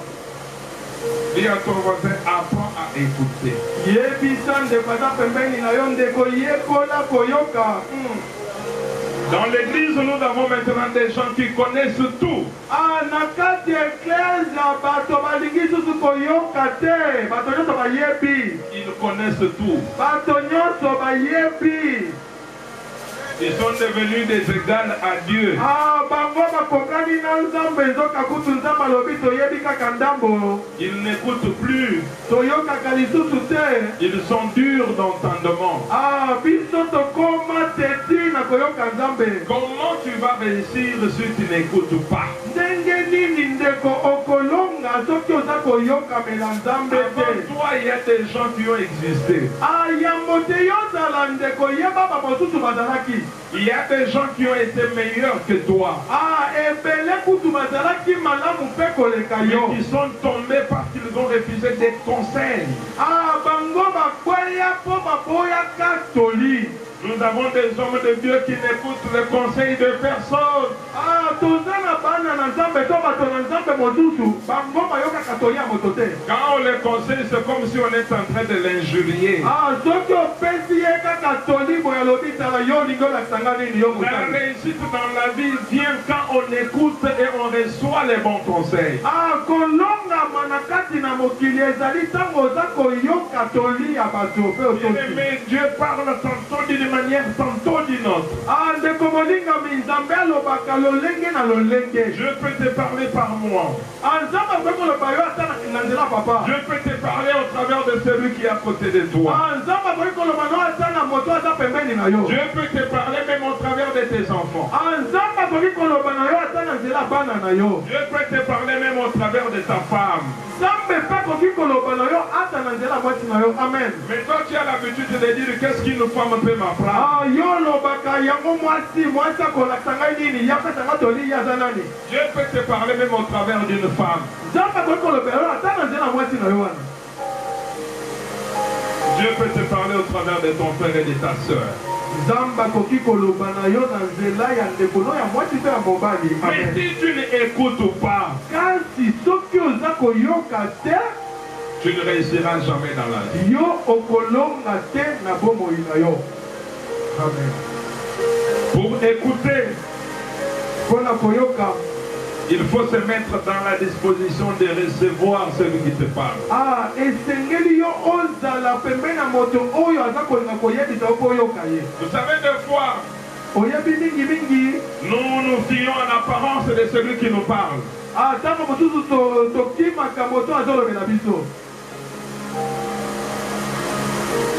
Dis à ton voisin, apprends à écouter. Yebisa ndeko aza pembeni na yo ndeko yekola koyoka. Dans l'église, nous avons maintenant des gens qui connaissent tout. Ah, na kati ya eklesia bato balingi susu koyoka te. Bato nyonso bayebi. Ils connaissent tout. Bato nyonso bayebi. Ils sont devenus des égales à Dieu. Ah, bango bakokani na nzambe nzoka kutu nzambe alobi toyebi kaka ndambo. Ils n'écoutent plus. Toyokaka lisusu te. Ils sont durs d'entendement. Ah, biso tokoma teti na koyoka nzambe. Comment tu vas réussir si tu n'écoutes pas? Ndenge nini ndeko okolonga soki oza koyokamela nzambe Avant te. toi, il y a des gens qui ont existé. Ah, yambo te yozala ndeko yeba bamosusu bazalaki. Il y a des gens qui ont été meilleurs que toi. Ah, ebele kutu bazalaki malamu mpe koleka yo. Mais qui sont tombés parce qu'ils ont refusé des conseils. Ah, bango bakweya po baboyaka toli. Nous avons des hommes de Dieu qui n'écoutent les conseils de personne. Ah, toza na bana na nzambe to bato na nzambe mosusu bango bayokaka toli ya moto te. Quand on les conseille, c'est comme si on est en train de l'injurier. Ah, soki opesi ye kaka toli boye alobi tala yo olingi olakisanga nini yo La motani. réussite dans la vie vient quand on écoute et on reçoit les bons conseils. Ah, kolongama na kati na mokili ezali ntango oza koyoka toli ya bato mpe otosi. Mais Dieu parle tantôt d'une manière, tantôt d'une autre. Ah, ndeko molingami nzambe alobaka lolenge na lolenge. Je peux te parler par moi. Ah, nzambe akoki koloba yo ata na nzela papa. Je peux te parler au travers de celui qui est à côté de toi. Ah, nzambe akoki koloba no ata na moto aza pembeni na yo. Je peux te parler même au travers de tes enfants. Ah, nzambe akoki koloba na yo ata na nzela bana na yo. Je peux te parler même au travers de ta femme. Nzambe mpe akoki koloba na yo ata na nzela mwasi na yo. Amen. Mais toi, tu as l'habitude de dire qu'est-ce qu'une femme peut m'apprendre. Ah, yo lobaka yango mwasi akolakisa ngai nini ya pesanga toli ya aza nani. Je peux te parler même au travers d'une femme. Nzambe akoki koloba yo ata na nzela mwasi na yo wana. Dieu peut te parler au travers de ton frère et de ta soeur. Mais si tu n'écoutes pas, tu ne réussiras jamais dans la vie. Pour écouter, il faut se mettre dans la disposition de recevoir celui qui te parle. Vous savez, des fois, nous nous fions à l'apparence de celui qui nous parle.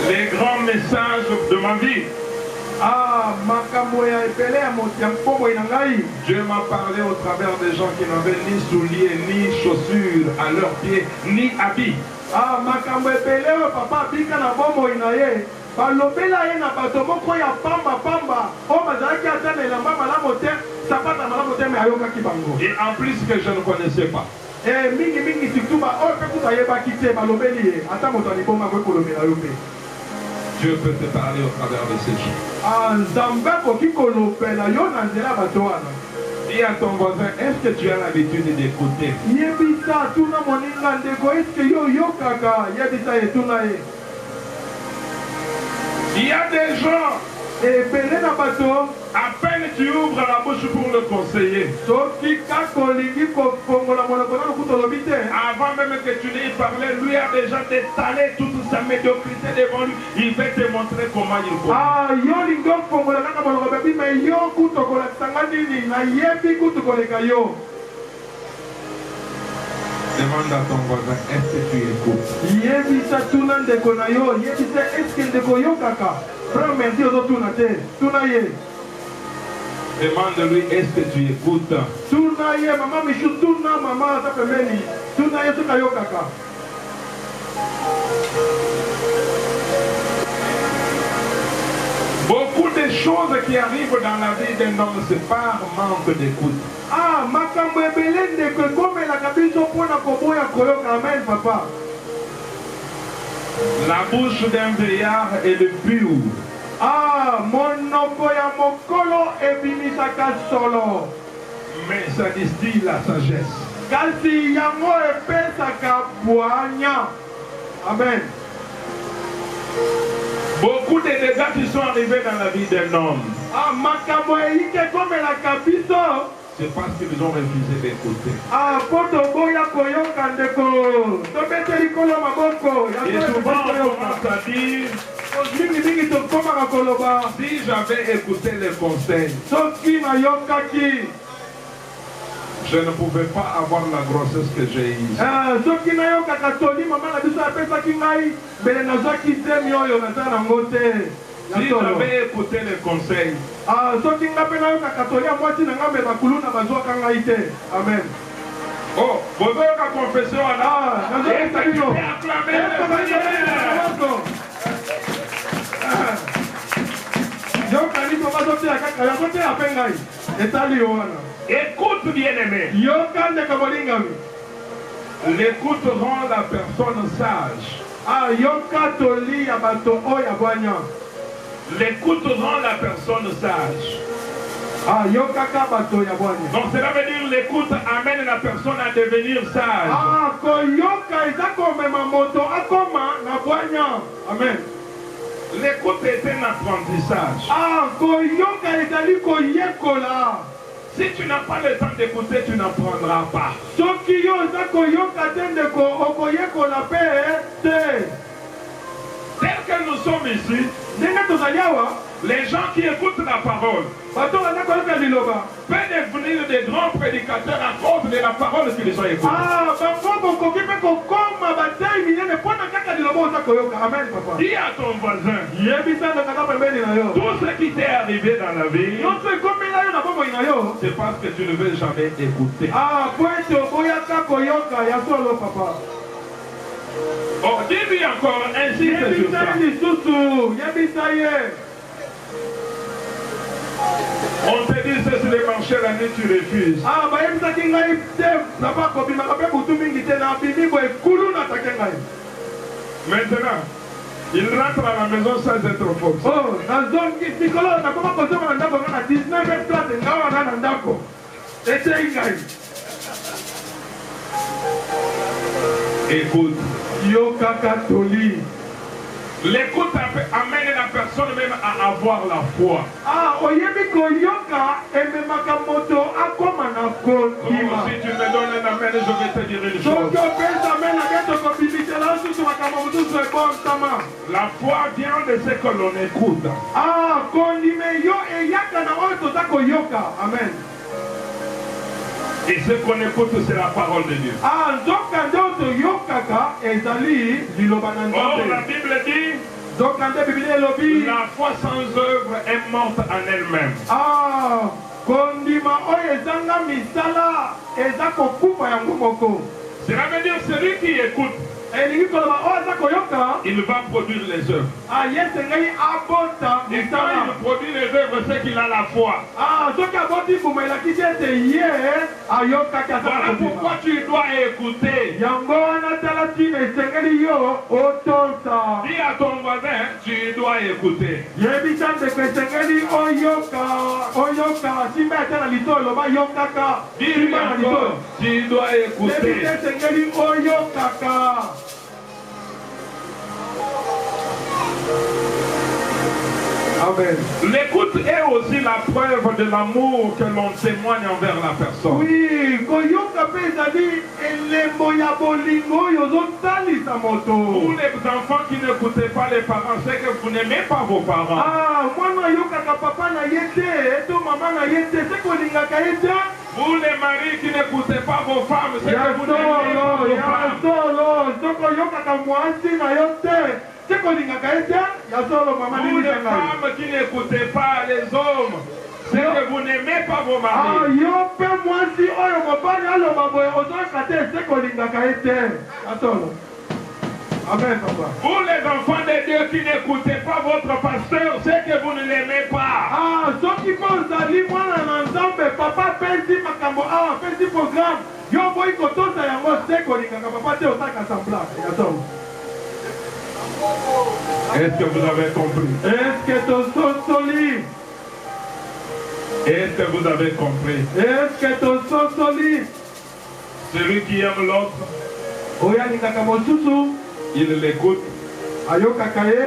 Les grands messages de ma vie, Dieu m'a parlé au travers des gens qui n'avaient ni souliers, ni chaussures à leurs pieds, ni habits. Et en plus que je ne connaissais pas. Dieu peut te parler au travers de ces gens. Dis à ton voisin, est-ce que tu as l'habitude d'écouter? Il y a des gens, à peine tu ouvres la bouche pour le conseiller, avant même que tu n'aies parlé, lui a déjà détalé toute sa médiocrité devant lui. Il va te montrer comment il faut. Demande à ton voisin, est-ce que tu écoutes? Demande-lui, est-ce que tu écoutes? Beaucoup de choses qui arrivent dans la vie d'un homme, c'est par manque d'écoute. La bouche d'un vieillard est le pur. Mais ça distille la sagesse. Amen. Beaucoup de dégâts qui sont arrivés dans la vie d'un homme, c'est parce qu'ils ont refusé d'écouter. Et souvent on commence à dire, si j'avais écouté les conseils, je ne pouvais pas avoir la grossesse que j'ai eue. Si j'avais écouté les conseils, amen. Oh, vous avez la confession là. Écoute, bien-aimé. L'écoute rend la personne sage. L'écoute rend la personne sage. Donc cela veut dire l'écoute amène la personne à devenir sage. Amen. L'écoute est un apprentissage. Si tu n'as pas le temps d'écouter, tu n'apprendras pas. Tel que nous sommes ici, les gens qui écoutent la parole peuvent devenir des grands prédicateurs à cause de la parole qu'ils ont écoutée. Dis à ton voisin, tout ce qui t'est arrivé dans la vie, c'est parce que tu ne veux jamais écouter. Oh, dis-lui encore, insiste sur ça. On te dit c'est sur les marchés la nuit, tu refuses. Maintenant, Il rentre à la maison sans être forcé. Oh, dans zone Nicolas, on a comment consommer un dako à 19h30, on a un dako. Et c'est une gagne. Écoute. Yoka Katoli. L'écoute amène la personne même à avoir la foi. Ah, oyebi koyoka ememaka moto akoma na kondima. Si tu me donnes un amen, je vais te dire une chose. Soki opesa amen aketo kobimisela susu makambo mosusu ebonsama. La foi vient de ce que l'on écoute. Ah, kondime yo eyaka na oyo toza koyoka. Amen. Et ce qu'on écoute, c'est la parole de Dieu. Ah, nzoka nde oyo toyokaka ezali liloba na Or, Nzambe. la Bible dit, Nzoka nde Biblia elobi. la foi sans œuvre est morte en elle-même. Ah, kondima oyo ezanga misala eza kokufa yango moko. Cela veut dire celui qui écoute, Elingi koloba oyo aza koyoka. il va produire les œuvres. Ah, yesengeli abota Et quand misala. il produit les œuvres, c'est qu'il a la foi. Ah, soki aboti mbuma elakisi ete ye ayokaki aza Voilà kondima. pourquoi tu dois écouter. Yango wana tala ntina esengeli yo otosa. Dis à ton voisin, tu dois écouter. Yebisa ndeko esengeli oyoka simba ete na litolo loba yokaka. Dis Simba na litolo. encore, tu dois écouter. Yebisa esengeli oyokaka. Amen. L'écoute est aussi la preuve de l'amour que l'on témoigne envers la personne. Oui, koyoka pe ezali elembo ya bolingo oyo ozotalisa moto. Pour les enfants qui n'écoutez pas les parents, c'est que vous n'aimez pas vos parents. Ah, mwana ayokaka papa na ye te, to mama na ye te, se kolingaka ye te. Vous les maris qui n'écoutez pas vos femmes, c'est Ya que vous n'aimez pas solo, vos ya femmes. solo, soko oyokaka mwasi na yo te, se kolingaka ye te. Ya solo mama Vous les nini ngai. femmes qui n'écoutez pas les hommes, c'est que vous n'aimez pas vos Ah, maris. yo pe mwasi oyo mobali aloba boye ozoyoka te, se kolingaka ye te. Ya solo. Amen, papa. Vous les enfants de Dieu qui n'écoutez pas votre pasteur, c'est que vous ne l'aimez pas. Ah, soki mpo ozali mwana na Nzambe, papa pesi makambo awa, pesi programme. Yo boyi kotosa yango se kolingaka papa te otaka semblable. Ya solo. Est-ce que vous avez compris? Est-ce que tososoli? Est-ce que vous avez compris? Est-ce que tososoli? Celui qui aime l'autre, Oyo alingaka mosusu, il l'écoute ayokaka ye.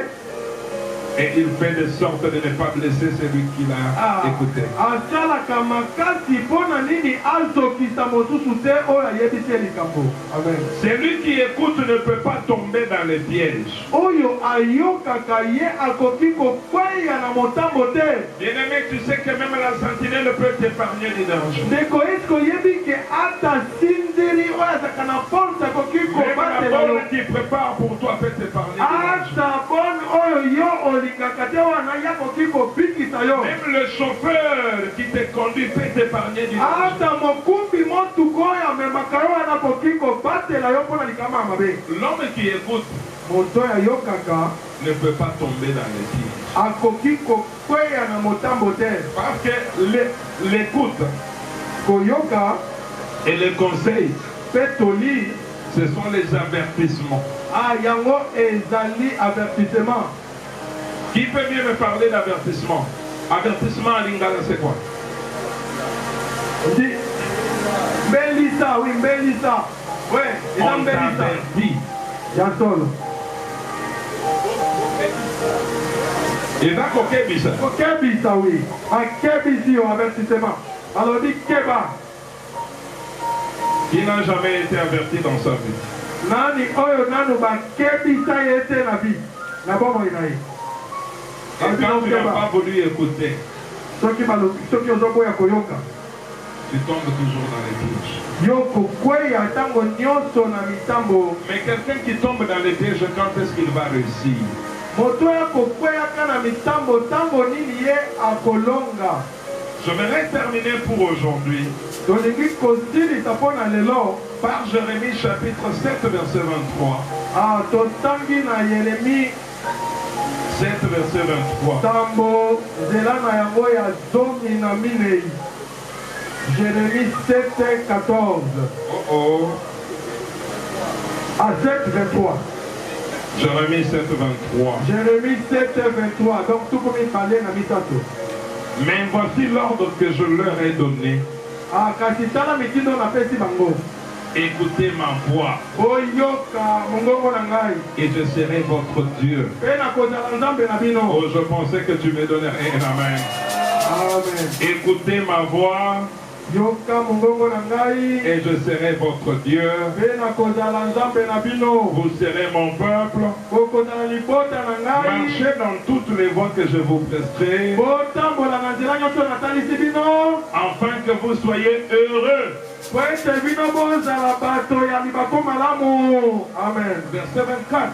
et il fait de sorte de ne pas blesser celui qui l'a écouté. Asalaka makasi mpo na nini azokisa mosusu te oyo ayebisi ye likambo. Amen. Celui qui écoute ne peut pas tomber dans les pièges. Oyo ayokaka ye akoki kokweya na motambo te. Bien-aimé, tu sais que même la sentinelle peut t'épargner du danger. Ndeko eske oyebi ke ata sinzeli oyo azalaka na force akoki Même la kobatela yo. bonne qui prépare pour toi peut t'épargner du danger. Ata bone oyo yo olingaka te wana ye akoki kobikisa yo. Même le chauffeur qui te conduit peut t'épargner du danger. Ata mokumbi motuka oyo amemaka yo wana akoki kobatela yo mpona likama ya mabe. L'homme qui écoute Moto oyo ayokaka ne peut pas tomber dans les pièges. akoki kokweya na motambo te. Parce que l'écoute Koyoka et les conseils, mpe toli. ce sont les avertissements. Ah, yango ezali avertissement. Qui peut bien me parler d'avertissement? Avertissement en lingala, c'est quoi? Ndi mbelisa, oui, mbelisa. Ouais, eza On mbelisa. t'avertit. Ya solo. Et va kokebisa. Kokebisa, oui. Akebisi yo avertissement. Alors dit keba. Qui n'a jamais été averti dans sa vie? Nani oyo nanu bakebisa ye te na vie. Na bomoi na ye. Et quand tu n'as pas voulu écouter, Soki ozoboya koyoka. tu tombes toujours dans les pièges. Yo kokweya ntango nyonso na mitambo. Mais quelqu'un qui tombe dans les pièges, quand est-ce qu'il va réussir? Moto ya kokweyaka na mitambo ntango nini ye akolonga. J'aimerais terminer pour aujourd'hui Tolingi kosilisa mpo na lelo. par Jérémie chapitre 7 verset 23. Ah, totangi na Yeremi 7 verset 23. tambo nzela na yango ya zomi na minei. Jérémie 7, 14. Oh oh. À 7, 23. Jérémie 7:23. Jérémie 7:23. Donc tout comme il fallait na mitato. Mais voici l'ordre que je leur ai donné. Ah, kasi tala mitindo na pesi bango. Écoutez ma voix Oyoka mongongo na ngai. et je serai votre Dieu. Pe na kozala nzambe na bino. Oh, je pensais que tu me donnerais un amen. Amen. Écoutez ma voix Yoka mongongo na ngai. et je serai votre Dieu. Pe na kozala nzambe na bino. Vous serez mon peuple. Bokozala libota na ngai. Marchez dans toutes les voies que je vous prescris, Botambola na nzela nyonso natalisi bino. afin que vous soyez heureux. Po ete bino bozala bato ya libako malamu. Amen. Verset 24.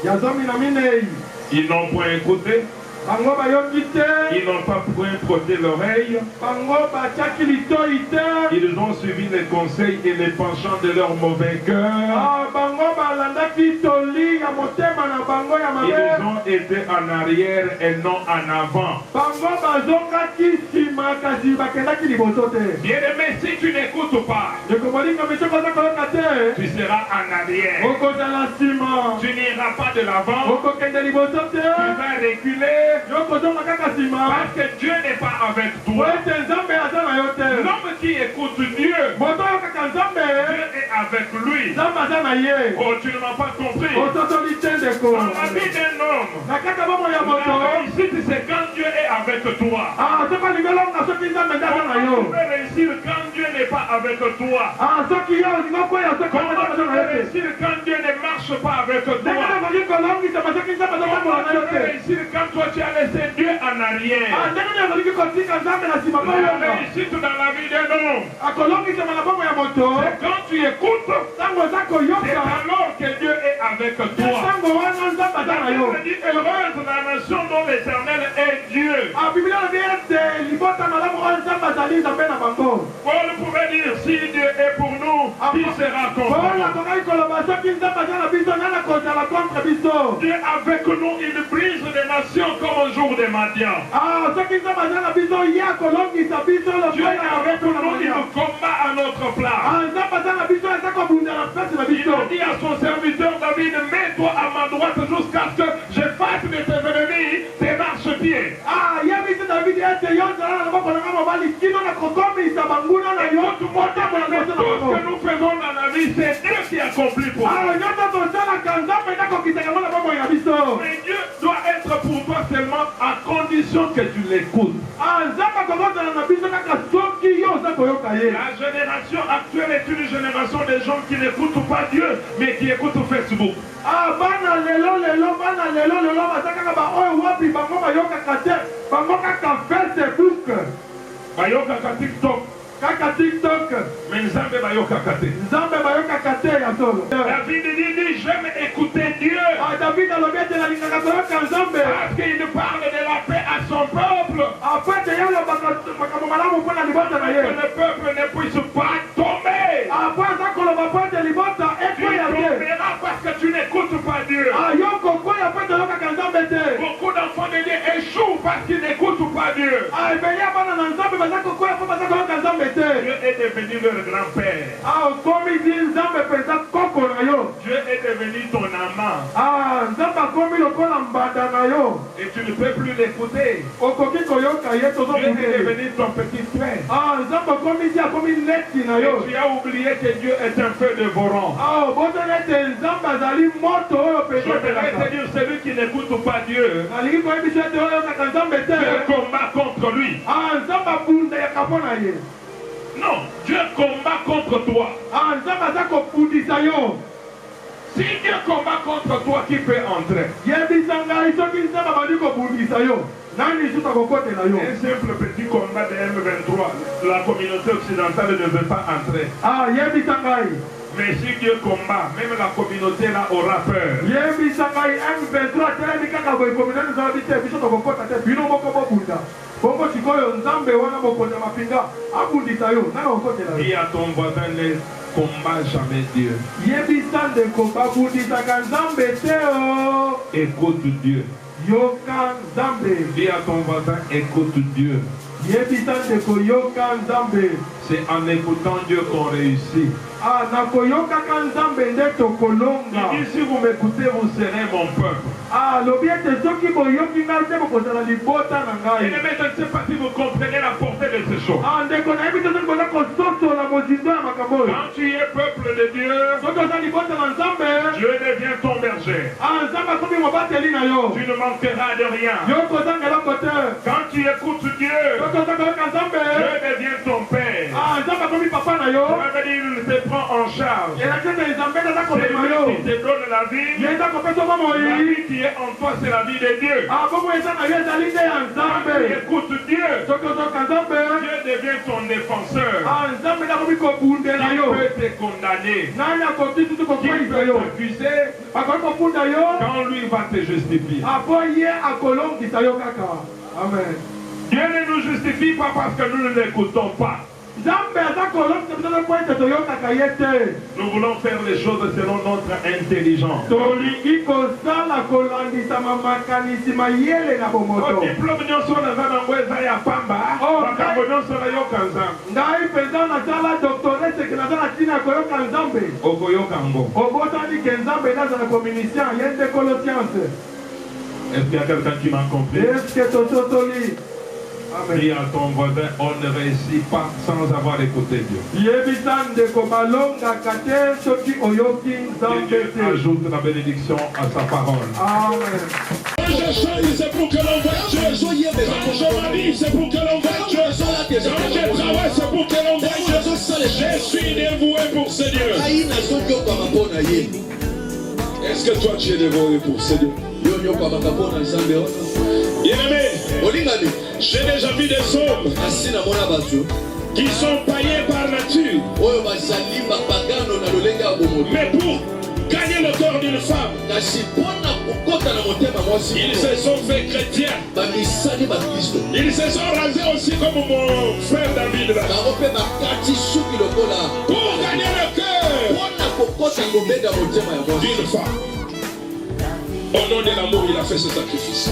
Ya zomi na minei. Ils n'ont point écouté, Bango bayoki te. ils n'ont pas point prêté l'oreille, Bango batiaki litoi te. ils ont suivi les conseils et les penchants de leur mauvais cœur. Ah, bango balandaki toli ya motema na bango ya Ils mabe. ont été en arrière et non en avant. Bango bazongaki nsima kasi bakendaki liboso te. Bien-aimé, si tu n'écoutes pas, Ekomolinga misoko oza koyoka te. tu seras en arrière. Okozala nsima. Tu n'iras pas de l'avant, Okokende liboso te. tu vas reculer Yokozonga kaka nsima. parce que Dieu n'est pas avec Po toi. ete nzambe aza na yo te. L'homme qui écoute Dieu, Moto oyokaka nzambe. Dieu est avec lui. Nzambe aza na ye. Oh, tu ne m'as pas compris. Ososoli te ndeko. Dans la vie d'un homme, Na kaka bomoi ya moto. la réussite, c'est quand Dieu est avec toi. Ah, soki olingi olonga soki nzambe nde aza na Comment yo. tu peux réussir quand Dieu n'est pas avec toi? Ah, soki yo olingi okwea soki Comment nzambe tu aza na peux yo te. réussir quand Dieu ne marche pas avec Ndenge toi? nakoki kolongisama soki nzambe azotambola Comment na tu yo peux te. réussir quand toi tu as laissé Dieu en arrière? Ah, ndenge nini akolingi kotika nzambe na nsima mpo La oyonga. réussite dans la vie d'un homme, Akolongisama na bomoi ya moto. c'est quand tu écoutes, Ntango oza c'est koyoka. alors que Dieu est avec toi. Ntango wana nzambe aza na La yo. Bible dit heureuse la nation dont l'Éternel est Dieu. Ah, biblia elobi ete libota malamu oyo nzambe azali nzambe na bango. Paul pouvait dire si Dieu est pour nous, qui sera contre Paul nous? akokaki koloba soki nzambe aza na biso nani akozala contre biso. Dieu avec nous, il brise les nations comme au jour des Madians. Ah, soki nzambe aza na biso ye akolongisa biso Dieu est lokola avec abetona nous, il moya. nous combat à notre place. Ah, nzambe aza na biso aza kobundela mpasi na Il biso. a dit à son serviteur David, mets-toi à ma droite jusqu'à ce que je fasse de tes ennemis tes marchepieds. Ah, yebisi davidi ete yo ozala na loboko na nga mobali kino na kokomisa banguna na yo otambola liboso na Tout ce bango. que nous faisons dans la vie, c'est Dieu qui accomplit pour Ah, nous. nyonso tosalaka nzambe nde akokisaka ngo na bomoi na biso. Mais Dieu doit être pour toi seulement à condition que tu l'écoutes. Ah, nzambe akokozala na biso kaka soki yo oza koyoka ye. La génération actuelle est une génération de gens qui n'écoutent pas Dieu, mais qui écoutent Facebook. Ah, bana lelo baza kaka baoyo wapi bango bayokaka te bango kaka Facebook Bayokaka TikTok, kaka TikTok mais Nzambe bayokaka te. nzambe bayokaka te ya solo. David dit, j'aime écouter Dieu. Ah, David alobi ete nalingaka koyoka nzambe. Parce qu'il parle de la paix à son peuple. Après te yalobaka makambo malamu mpo na libota na Que ye. le peuple ne puisse pas tomber. Après aza koloba mpo ete libota Tu ekoya te. tomberas parce que tu n'écoutes pas Dieu. Ah, yo kokoya mpo ete oyokaka nzambe te. Beaucoup d'enfants de Dieu échouent parce qu'ils n'écoutent pas Dieu. Ah, ebele ya bana na nzambe baza kokoya mpo baza koyoka nzambe te. Dieu est devenu leur grand-père. Ah, okomi di nzambe mpenza koko na yo. Dieu est devenu ton amant. Ah, nzambe akomi lokola mbanda na yo. Et tu ne peux plus l'écouter. Okoki koyoka ye Dieu est tozokundeli. devenu ton petit frère. Ah, nzambe akomi ti akomi neti na Et yo. tu as oublié que Dieu est un feu dévorant. Ah, obotoli ete nzambe azali moto oyo Je mpenza voudrais opelaka. te dire, celui qui n'écoute pas Dieu, nalingi koyebisa ete oyo oyokaka nzambe te. Dieu combat contre lui. Ah, nzambe abundaka mpo na ye. Non, Dieu combat contre toi. Ah, nzambe aza kobundisa yo. Si Dieu combat contre toi, qui peut entrer? yebisa ngai soki nzambe abandi kobundisa yo nani lisusu akokotela yo. Un simple petit combat de M23, la communauté occidentale ne veut pas entrer. Ah, yebisa ngai. Mais si Dieu combat, même la communauté là aura peur. yebisa ngai M23 telemi kaka boye kominani ezalabi te biso tokokota te bino moko bobunda bongo sikoyo nzambe wana mokonzi ya mapinga abundisa yo nani akokotela yo. Dis à ton voisin, ne combat jamais Dieu. yebisa ndeko babundisaka nzambe te o. Écoute Dieu. yoka nzambe. Dis à ton voisin, écoute Dieu. C'est en écoutant Dieu qu'on réussit. Il dit, si vous m'écoutez, vous serez mon peuple. Et je ne sais pas si vous comprenez la portée de ces choses. Quand tu es peuple de Dieu, Dieu devient ton berger. Tu ne manqueras de rien. Quand tu écoutes Dieu, Dieu devient ton père. Ça veut dire qu'il te prend en charge. C'est lui qui te donne la vie. La vie qui est en toi, c'est la vie de Dieu. Quand tu écoutes Dieu, Dieu devient ton défenseur. Qui peut te condamner, qui peut t'accuser, quand lui va te justifier. Amen. Dieu ne nous justifie pas parce que nous ne l'écoutons pas. Nous voulons faire les choses selon notre intelligence. Est-ce qu'il y a quelqu'un qui m'a compris? Dis à ton voisin, on ne réussit pas sans avoir écouté Dieu. Dieu ajoute la bénédiction à sa parole. Amen. C'est pour que l'on voit Dieu. Je m'habille, c'est pour que l'on voit Dieu. Quand je travaille, c'est pour que l'on voit Dieu. Je suis dévoué pour ce Dieu. Est-ce que toi tu es dévoué pour ce Dieu? Bien-aimé, j'ai déjà vu des hommes qui sont païens par nature. Mais pour gagner le corps d'une femme, ils se sont fait chrétiens. Ils se sont rasés aussi comme mon frère David. Pour gagner le cœur d'une femme. Au nom de l'amour, il a fait ce sacrifice.